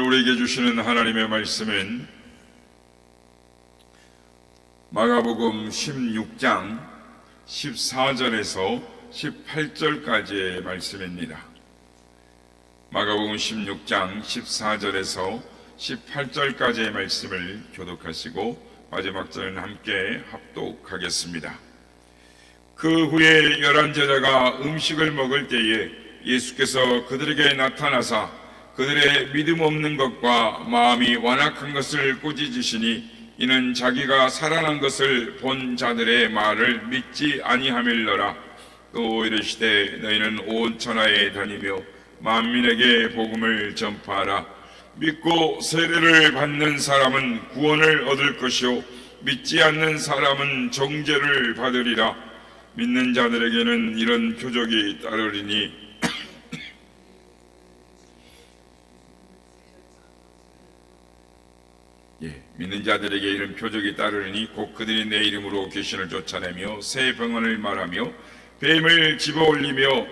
우리에게 주시는 하나님의 말씀은 마가복음 16장 14절에서 18절까지의 말씀입니다. 마가복음 16장 14절에서 18절까지의 말씀을 교독하시고 마지막 절은 함께 합독하겠습니다. 그 후에 11 제자가 음식을 먹을 때에 예수께서 그들에게 나타나사 그들의 믿음 없는 것과 마음이 완악한 것을 꾸짖으시니 이는 자기가 살아난 것을 본 자들의 말을 믿지 아니함일러라. 또 이르시되 너희는 온 천하에 다니며 만민에게 복음을 전파하라. 믿고 세례를 받는 사람은 구원을 얻을 것이요 믿지 않는 사람은 정죄를 받으리라. 믿는 자들에게는 이런 표적이 따르리니 믿는 자들에게 이런 표적이 따르니 곧 그들이 내 이름으로 귀신을 쫓아내며 새 병언을 말하며 뱀을 집어올리며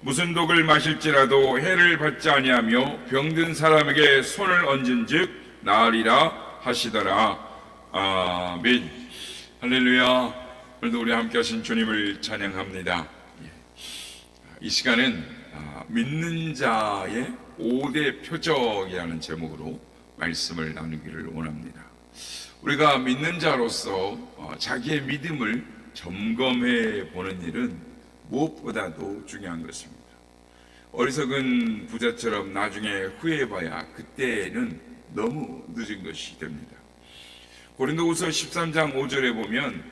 무슨 독을 마실지라도 해를 받지 아니하며 병든 사람에게 손을 얹은즉 나으리라 하시더라. 아멘. 할렐루야. 오늘도 우리 함께 하신 주님을 찬양합니다. 이 시간은 믿는 자의 5대 표적이라는 제목으로 말씀을 나누기를 원합니다. 우리가 믿는 자로서 자기의 믿음을 점검해 보는 일은 무엇보다도 중요한 것입니다. 어리석은 부자처럼 나중에 후회해봐야 그때는 너무 늦은 것이 됩니다. 고린도후서 13장 5절에 보면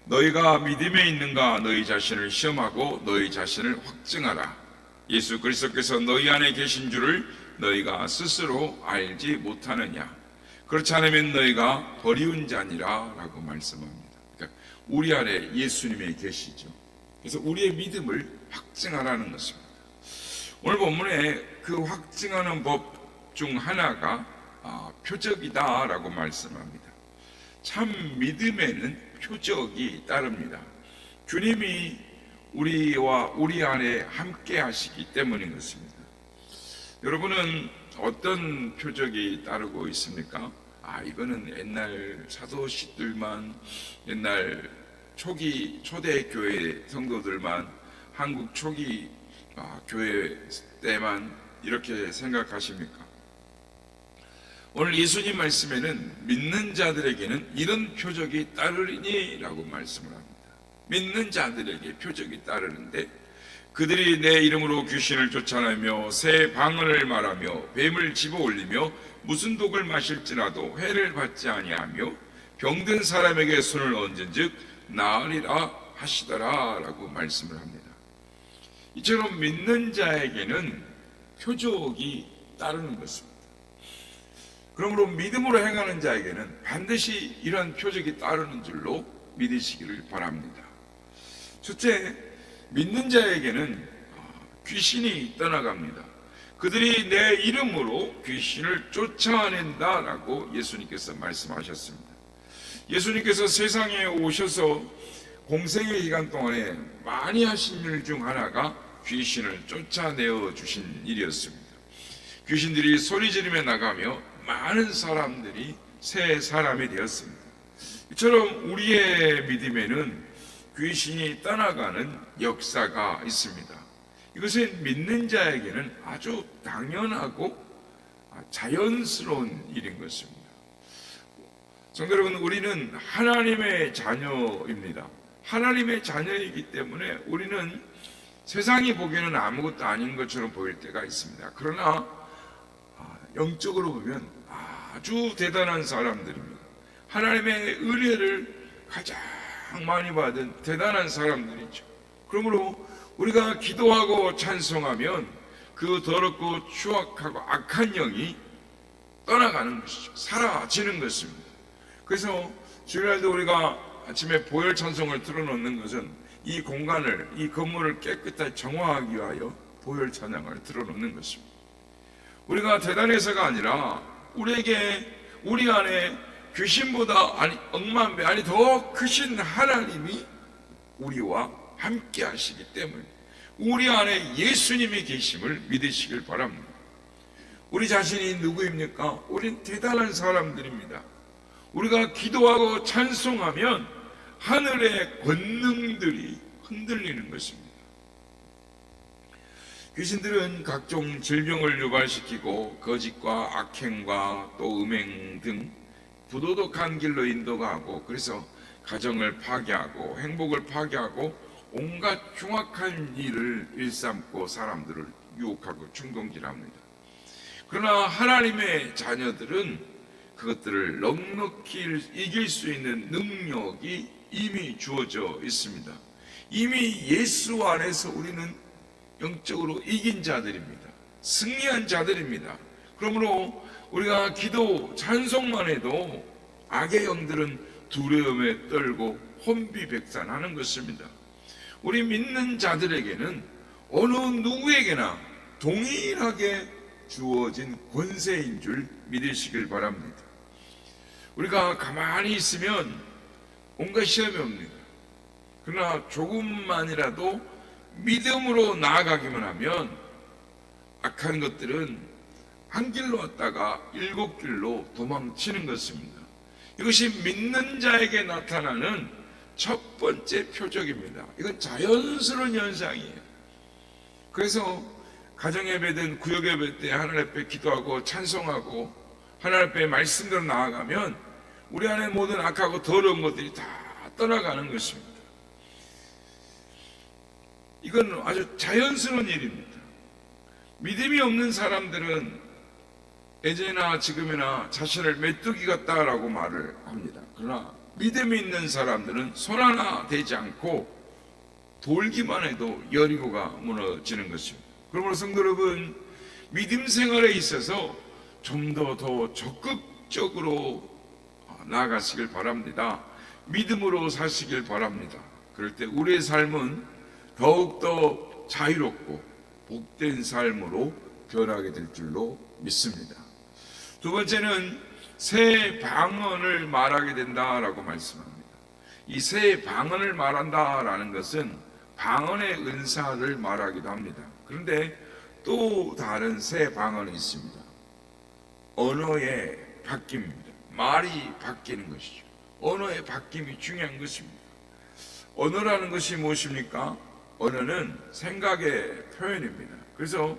너희가 믿음에 있는가 너희 자신을 시험하고 너희 자신을 확증하라. 예수 그리스도께서 너희 안에 계신 줄을 너희가 스스로 알지 못하느냐. 그렇지 않으면 너희가 버리운 자니라 라고 말씀합니다. 그러니까 우리 안에 예수님이 계시죠. 그래서 우리의 믿음을 확증하라는 것입니다. 오늘 본문에 그 확증하는 법 중 하나가 표적이다 라고 말씀합니다. 참 믿음에는 표적이 따릅니다. 주님이 우리와 우리 안에 함께 하시기 때문인 것입니다. 여러분은 어떤 표적이 따르고 있습니까? 이거는 옛날 사도시들만, 옛날 초대 교회 성도들만, 한국 초기 교회 때만 이렇게 생각하십니까? 오늘 예수님 말씀에는 믿는 자들에게는 이런 표적이 따르리니 라고 말씀을 합니다. 믿는 자들에게 표적이 따르는데 그들이 내 이름으로 귀신을 쫓아내며 새 방언을 말하며 뱀을 집어올리며 무슨 독을 마실지라도 해를 받지 아니하며 병든 사람에게 손을 얹은즉 나으리라 하시더라 라고 말씀을 합니다. 이처럼 믿는 자에게는 표적이 따르는 것입니다. 그러므로 믿음으로 행하는 자에게는 반드시 이러한 표적이 따르는 줄로 믿으시기를 바랍니다. 첫째, 믿는 자에게는 귀신이 떠나갑니다. 그들이 내 이름으로 귀신을 쫓아낸다라고 예수님께서 말씀하셨습니다. 예수님께서 세상에 오셔서 공생의 기간 동안에 많이 하신 일 중 하나가 귀신을 쫓아내어 주신 일이었습니다. 귀신들이 소리 지르며 나가며 많은 사람들이 새 사람이 되었습니다. 이처럼 우리의 믿음에는 귀신이 떠나가는 역사가 있습니다. 이것은 믿는 자에게는 아주 당연하고 자연스러운 일인 것입니다. 성도 여러분, 우리는 하나님의 자녀입니다. 하나님의 자녀이기 때문에 우리는 세상이 보기에는 아무것도 아닌 것처럼 보일 때가 있습니다. 그러나 영적으로 보면 아주 대단한 사람들입니다. 하나님의 은혜를 가장 많이 받은 대단한 사람들이죠. 그러므로 우리가 기도하고 찬송하면 그 더럽고 추악하고 악한 영이 떠나가는 것이죠. 사라지는 것입니다. 그래서 주일날도 우리가 아침에 보혈 찬송을 틀어놓는 것은 이 공간을, 이 건물을 깨끗하게 정화하기 위하여 보혈 찬양을 틀어놓는 것입니다. 우리가 대단해서가 아니라 우리 안에 귀신보다 억만 배 더 크신 하나님이 우리와 함께 하시기 때문에 우리 안에 예수님이 계심을 믿으시길 바랍니다. 우리 자신이 누구입니까? 우린 대단한 사람들입니다. 우리가 기도하고 찬송하면 하늘의 권능들이 흔들리는 것입니다. 귀신들은 각종 질병을 유발시키고 거짓과 악행과 또 음행 등 부도덕한 길로 인도하고, 그래서 가정을 파괴하고 행복을 파괴하고 온갖 흉악한 일을 일삼고 사람들을 유혹하고 충동질합니다. 그러나 하나님의 자녀들은 그것들을 넉넉히 이길 수 있는 능력이 이미 주어져 있습니다. 이미 예수 안에서 우리는 영적으로 이긴 자들입니다. 승리한 자들입니다. 그러므로 우리가 기도 찬송만 해도 악의 영들은 두려움에 떨고 혼비백산하는 것입니다. 우리 믿는 자들에게는 어느 누구에게나 동일하게 주어진 권세인 줄 믿으시길 바랍니다. 우리가 가만히 있으면 온갖 시험이 옵니다. 그러나 조금만이라도 믿음으로 나아가기만 하면 악한 것들은 한 길로 왔다가 7길로 도망치는 것입니다. 이것이 믿는 자에게 나타나는 첫 번째 표적입니다. 이건 자연스러운 현상이에요. 그래서 가정예배든 구역예배 때 하나님 앞에 기도하고 찬송하고 하나님 앞에 말씀대로 나아가면 우리 안에 모든 악하고 더러운 것들이 다 떠나가는 것입니다. 이건 아주 자연스러운 일입니다. 믿음이 없는 사람들은 예전이나 지금이나 자신을 메뚜기 같다라고 말을 합니다. 그러나 믿음이 있는 사람들은 손 하나 대지 않고 돌기만 해도 여리고가 무너지는 것입니다. 그러므로 성도 여러분, 믿음 생활에 있어서 좀 더 적극적으로 나아가시길 바랍니다. 믿음으로 사시길 바랍니다. 그럴 때 우리의 삶은 더욱더 자유롭고 복된 삶으로 변하게 될 줄로 믿습니다. 두 번째는 새 방언을 말하게 된다라고 말씀합니다. 이 새 방언을 말한다라는 것은 방언의 은사를 말하기도 합니다. 그런데 또 다른 새 방언이 있습니다. 언어의 바뀜입니다. 말이 바뀌는 것이죠. 언어의 바뀜이 중요한 것입니다. 언어라는 것이 무엇입니까? 언어는 생각의 표현입니다. 그래서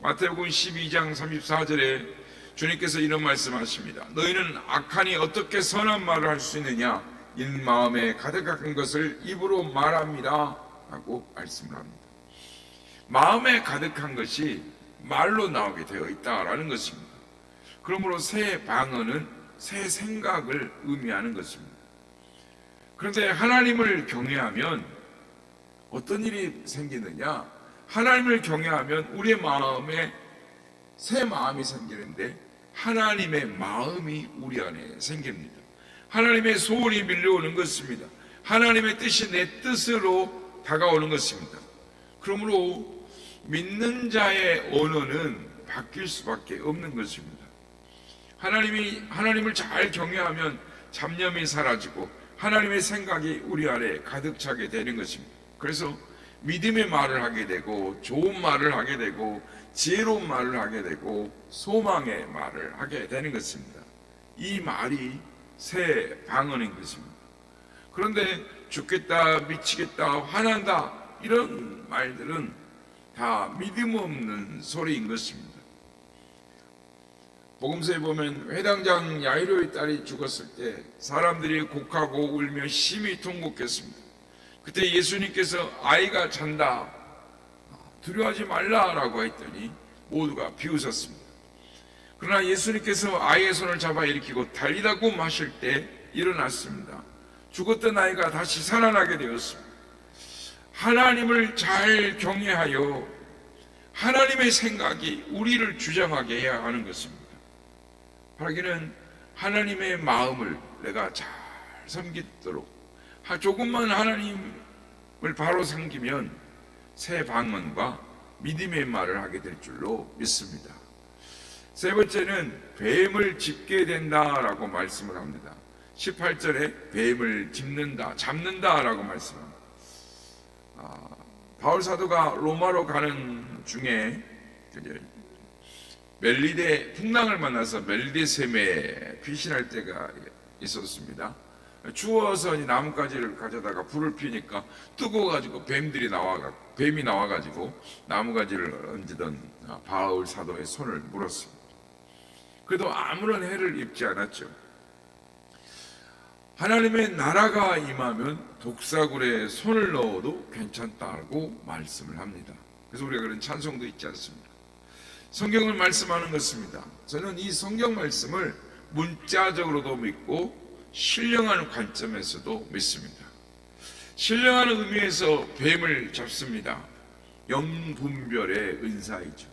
마태복음 12장 34절에 주님께서 이런 말씀하십니다. 너희는 악하니 어떻게 선한 말을 할 수 있느냐? 이 마음에 가득한 것을 입으로 말합니다 하고 말씀을 합니다. 마음에 가득한 것이 말로 나오게 되어 있다라는 것입니다. 그러므로 새 방언은 새 생각을 의미하는 것입니다. 그런데 하나님을 경외하면 어떤 일이 생기느냐? 하나님을 경외하면 우리의 마음에 새 마음이 생기는데 하나님의 마음이 우리 안에 생깁니다. 하나님의 소원이 밀려오는 것입니다. 하나님의 뜻이 내 뜻으로 다가오는 것입니다. 그러므로 믿는 자의 언어는 바뀔 수밖에 없는 것입니다. 하나님을 잘 경외하면 잡념이 사라지고 하나님의 생각이 우리 안에 가득 차게 되는 것입니다. 그래서 믿음의 말을 하게 되고 좋은 말을 하게 되고 지혜로운 말을 하게 되고 소망의 말을 하게 되는 것입니다. 이 말이 새 방언인 것입니다. 그런데 죽겠다, 미치겠다, 화난다 이런 말들은 다 믿음 없는 소리인 것입니다. 복음서에 보면 회당장 야이로의 딸이 죽었을 때 사람들이 곡하고 울며 심히 통곡했습니다. 그때 예수님께서 아이가 잔다, 두려워하지 말라라고 했더니 모두가 비웃었습니다. 그러나 예수님께서 아이의 손을 잡아 일으키고 달리다고 하실 때 일어났습니다. 죽었던 아이가 다시 살아나게 되었습니다. 하나님을 잘 경외하여 하나님의 생각이 우리를 주장하게 해야 하는 것입니다. 바라기는 하나님의 마음을 내가 잘 섬기도록, 조금만 하나님을 바로 섬기면 새 방언과 믿음의 말을 하게 될 줄로 믿습니다. 세 번째는 뱀을 짚게 된다라고 말씀을 합니다. 18절에 뱀을 잡는다라고 말씀합니다. 바울 사도가 로마로 가는 중에 멜리데 풍랑을 만나서 멜리데 샘에 귀신할 때가 있었습니다. 추워서 이 나뭇가지를 가져다가 불을 피니까 뜨거워가지고 뱀이 나와가지고 나뭇가지를 얹던 바울 사도의 손을 물었습니다. 그래도 아무런 해를 입지 않았죠. 하나님의 나라가 임하면 독사굴에 손을 넣어도 괜찮다고 말씀을 합니다. 그래서 우리가 그런 찬송도 있지 않습니까? 성경을 말씀하는 것입니다. 저는 이 성경 말씀을 문자적으로도 믿고 신령한 관점에서도 믿습니다. 신령한 의미에서 뱀을 잡습니다. 영분별의 은사이죠.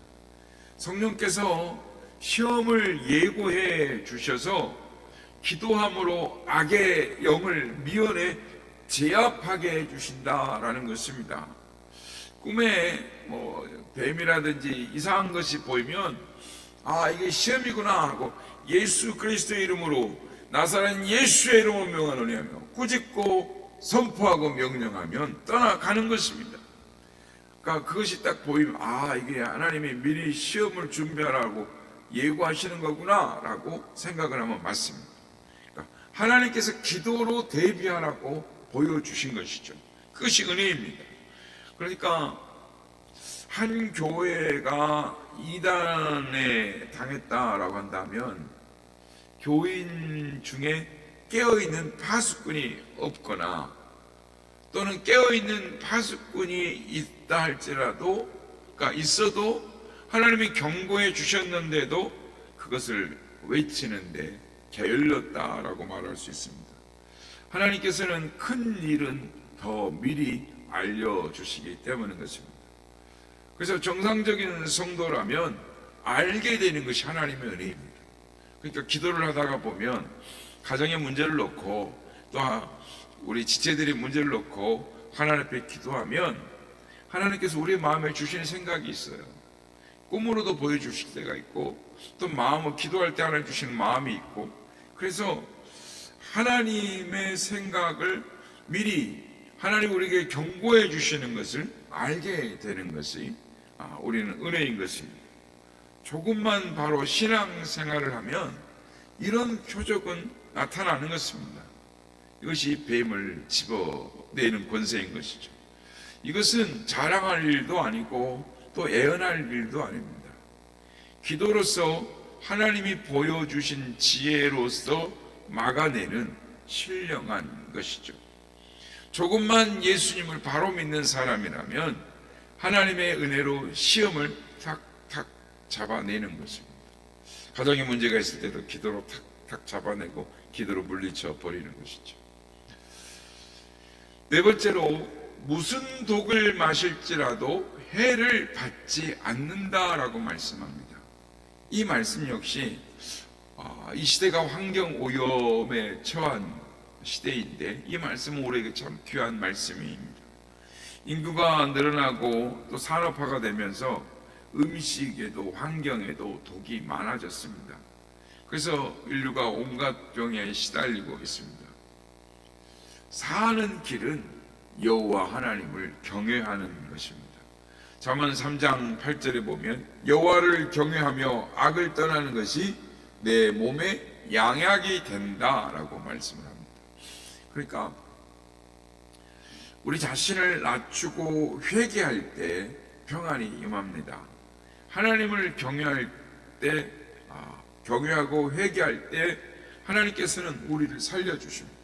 성령께서 시험을 예고해 주셔서 기도함으로 악의 영을 미연에 제압하게 해주신다라는 것입니다. 꿈에 뱀이라든지 이상한 것이 보이면 이게 시험이구나 하고 예수 그리스도의 이름으로 나사렛 예수의 이름으로 명하노니 하며 꾸짖고 선포하고 명령하면 떠나가는 것입니다. 그러니까 그것이 딱 보이면 이게 하나님이 미리 시험을 준비하라고 예고하시는 거구나 라고 생각을 하면 맞습니다. 그러니까 하나님께서 기도로 대비하라고 보여주신 것이죠. 그것이 은혜입니다. 그러니까 한 교회가 이단에 당했다라고 한다면 교인 중에 깨어있는 파수꾼이 없거나 또는 깨어있는 파수꾼이 있다 할지라도, 그러니까 있어도 하나님이 경고해 주셨는데도 그것을 외치는데 게을렀다라고 말할 수 있습니다. 하나님께서는 큰 일은 더 미리 알려주시기 때문인 것입니다. 그래서 정상적인 성도라면 알게 되는 것이 하나님의 은혜입니다. 그러니까 기도를 하다가 보면 가정의 문제를 놓고 또 우리 지체들의 문제를 놓고 하나님 앞에 기도하면 하나님께서 우리의 마음에 주시는 생각이 있어요. 꿈으로도 보여주실 때가 있고 또 마음으로 기도할 때 하나님 주시는 마음이 있고, 그래서 하나님의 생각을 미리 하나님 우리에게 경고해 주시는 것을 알게 되는 것이 우리는 은혜인 것입니다. 조금만 바로 신앙생활을 하면 이런 표적은 나타나는 것입니다. 이것이 뱀을 집어내는 권세인 것이죠. 이것은 자랑할 일도 아니고 또 애언할 일도 아닙니다. 기도로서 하나님이 보여주신 지혜로서 막아내는 신령한 것이죠. 조금만 예수님을 바로 믿는 사람이라면 하나님의 은혜로 시험을 탁탁 잡아내는 것입니다. 가정에 문제가 있을 때도 기도로 탁탁 잡아내고 기도로 물리쳐 버리는 것이죠. 네 번째로, 무슨 독을 마실지라도 해를 받지 않는다라고 말씀합니다. 이 말씀 역시 이 시대가 환경 오염에 처한 시대인데 이 말씀은 우리에게 참 귀한 말씀입니다. 인구가 늘어나고 또 산업화가 되면서 음식에도 환경에도 독이 많아졌습니다. 그래서 인류가 온갖 병에 시달리고 있습니다. 사는 길은 여호와 하나님을 경외하는 것입니다. 잠언 3장 8절에 보면 여호와를 경외하며 악을 떠나는 것이 내 몸에 양약이 된다라고 말씀을 합니다. 그러니까 우리 자신을 낮추고 회개할 때 평안이 임합니다. 하나님을 경외할 때, 경외하고 회개할 때 하나님께서는 우리를 살려주십니다.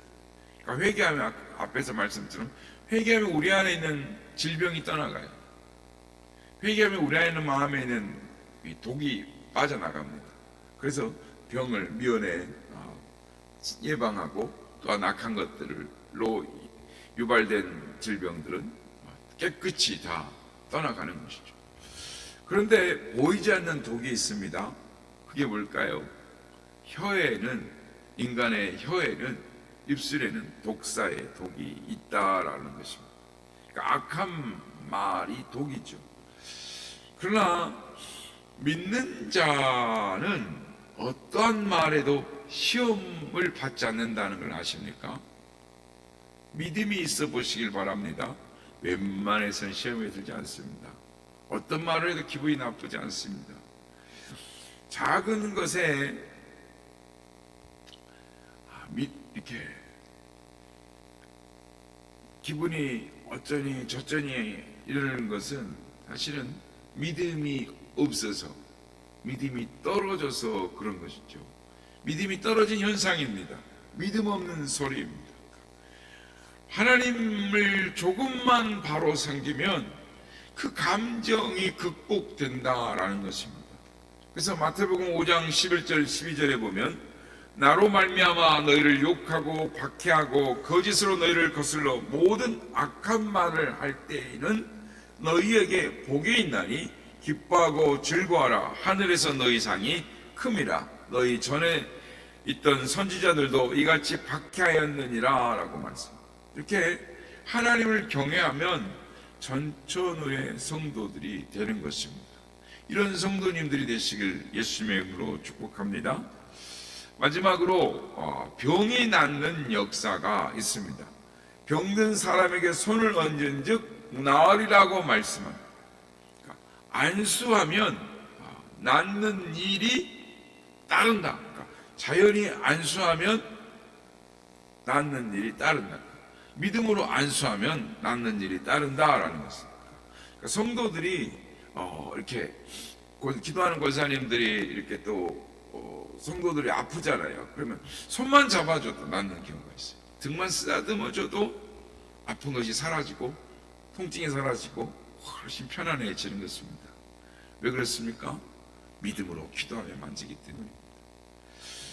그러니까 회개하면 앞에서 말씀처럼 회개하면 우리 안에 있는 질병이 떠나가요. 회개하면 우리 안에 있는 마음에 있는 이 독이 빠져나갑니다. 그래서 병을 미연에 예방하고 또 악한 것들로 유발된 질병들은 깨끗이 다 떠나가는 것이죠. 그런데 보이지 않는 독이 있습니다. 그게 뭘까요? 인간의 혀에는, 입술에는 독사의 독이 있다라는 것입니다. 그러니까 악한 말이 독이죠. 그러나 믿는 자는 어떠한 말에도 시험을 받지 않는다는 걸 아십니까? 믿음이 있어 보시길 바랍니다. 웬만해서는 시험에 들지 않습니다. 어떤 말을 해도 기분이 나쁘지 않습니다. 작은 것에 이렇게 기분이 어쩌니 저쩌니 이러는 것은 사실은 믿음이 없어서, 믿음이 떨어져서 그런 것이죠. 믿음이 떨어진 현상입니다. 믿음 없는 소리입니다. 하나님을 조금만 바로 섬기면 그 감정이 극복된다라는 것입니다. 그래서 마태복음 5장 11절 12절에 보면 나로 말미암아 너희를 욕하고 박해하고 거짓으로 너희를 거슬러 모든 악한 말을 할 때에는 너희에게 복이 있나니 기뻐하고 즐거워하라. 하늘에서 너희 상이 큼이라. 너희 전에 있던 선지자들도 이같이 박해하였느니라 라고 말씀합니다. 이렇게 하나님을 경외하면 전천후의 성도들이 되는 것입니다. 이런 성도님들이 되시길 예수님의 이름으로 축복합니다. 마지막으로 병이 낫는 역사가 있습니다. 병든 사람에게 손을 얹은 즉 나으리라고 말씀합니다. 안수하면 낫는 일이 따른다. 자연히 안수하면 낫는 일이 따른다. 믿음으로 안수하면 낫는 일이 따른다라는 것입니다. 성도들이 이렇게 기도하는 권사님들이 이렇게 또 성도들이 아프잖아요. 그러면 손만 잡아줘도 낫는 경우가 있어요. 등만 쓰다듬어줘도 아픈 것이 사라지고 통증이 사라지고 훨씬 편안해지는 것입니다. 왜 그렇습니까? 믿음으로 기도하며 만지기 때문입니다.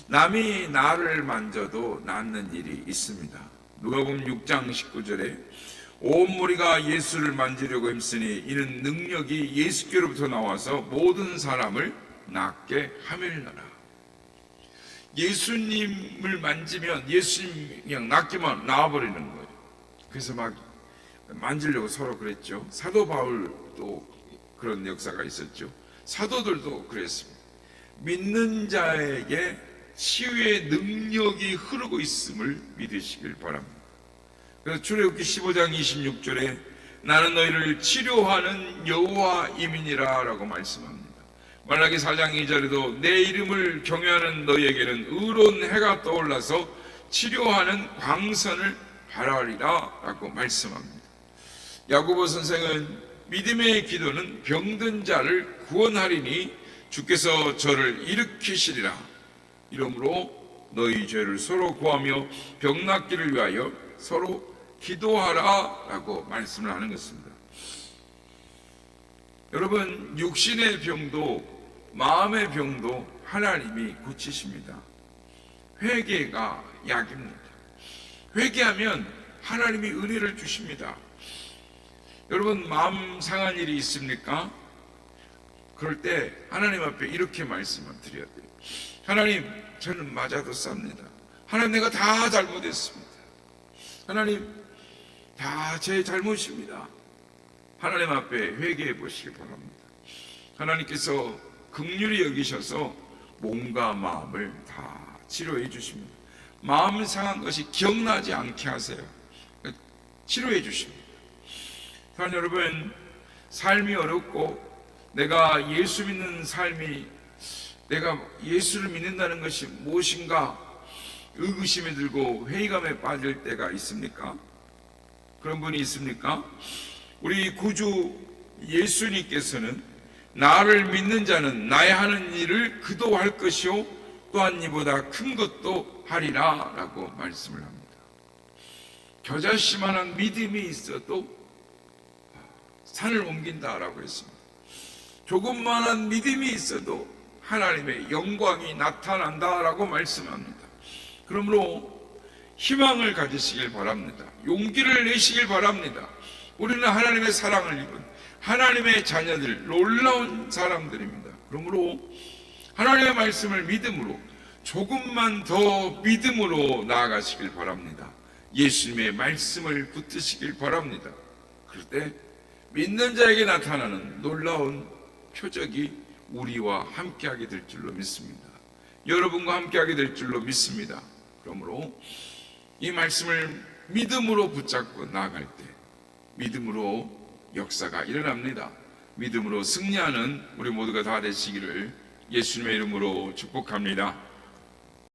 남이 나를 만져도 낫는 일이 있습니다. 누가복음 6장 19절에 온 무리가 예수를 만지려고 힘쓰니 이는 능력이 예수께로부터 나와서 모든 사람을 낫게 하밀러라. 예수님을 만지면 예수님 그냥 낫기만 나와버리는 거예요. 그래서 막 만지려고 서로 그랬죠. 사도 바울도 그런 역사가 있었죠. 사도들도 그랬습니다. 믿는 자에게 치유의 능력이 흐르고 있음을 믿으시길 바랍니다. 그래서 출애굽기 15장 26절에 나는 너희를 치료하는 여호와임이니라 라고 말씀합니다. 말라기 4장 2절에도 내 이름을 경외하는 너희에게는 의로운 해가 떠올라서 치료하는 광선을 발하리라 라고 말씀합니다. 야고보 선생은 믿음의 기도는 병든 자를 구원하리니 주께서 저를 일으키시리라. 이러므로 너희 죄를 서로 구하며 병 낫기를 위하여 서로 기도하라 라고 말씀을 하는 것입니다. 여러분, 육신의 병도 마음의 병도 하나님이 고치십니다. 회개가 약입니다. 회개하면 하나님이 은혜를 주십니다. 여러분, 마음 상한 일이 있습니까? 그럴 때 하나님 앞에 이렇게 말씀을 드려야 돼요. 하나님, 저는 맞아도 쌉니다. 하나님, 내가 다 잘못했습니다. 하나님, 다 제 잘못입니다. 하나님 앞에 회개해 보시기 바랍니다. 하나님께서 긍휼히 여기셔서 몸과 마음을 다 치료해 주십니다. 마음 상한 것이 기억나지 않게 하세요. 치료해 주십니다. 사랑 여러분, 삶이 어렵고 내가 예수 믿는 삶이, 내가 예수를 믿는다는 것이 무엇인가 의구심에 들고 회의감에 빠질 때가 있습니까? 그런 분이 있습니까? 우리 구주 예수님께서는 나를 믿는 자는 나의 하는 일을 그도 할 것이요 또한 이보다 큰 것도 하리라 라고 말씀을 합니다. 겨자씨만한 믿음이 있어도 산을 옮긴다라고 했습니다. 조금만한 믿음이 있어도 하나님의 영광이 나타난다라고 말씀합니다. 그러므로 희망을 가지시길 바랍니다. 용기를 내시길 바랍니다. 우리는 하나님의 사랑을 입은 하나님의 자녀들, 놀라운 사람들입니다. 그러므로 하나님의 말씀을 믿음으로, 조금만 더 믿음으로 나아가시길 바랍니다. 예수님의 말씀을 붙드시길 바랍니다. 그럴 때 믿는 자에게 나타나는 놀라운 표적이 우리와 함께하게 될 줄로 믿습니다. 여러분과 함께하게 될 줄로 믿습니다. 그러므로 이 말씀을 믿음으로 붙잡고 나아갈 때 믿음으로 역사가 일어납니다. 믿음으로 승리하는 우리 모두가 다 되시기를 예수님의 이름으로 축복합니다.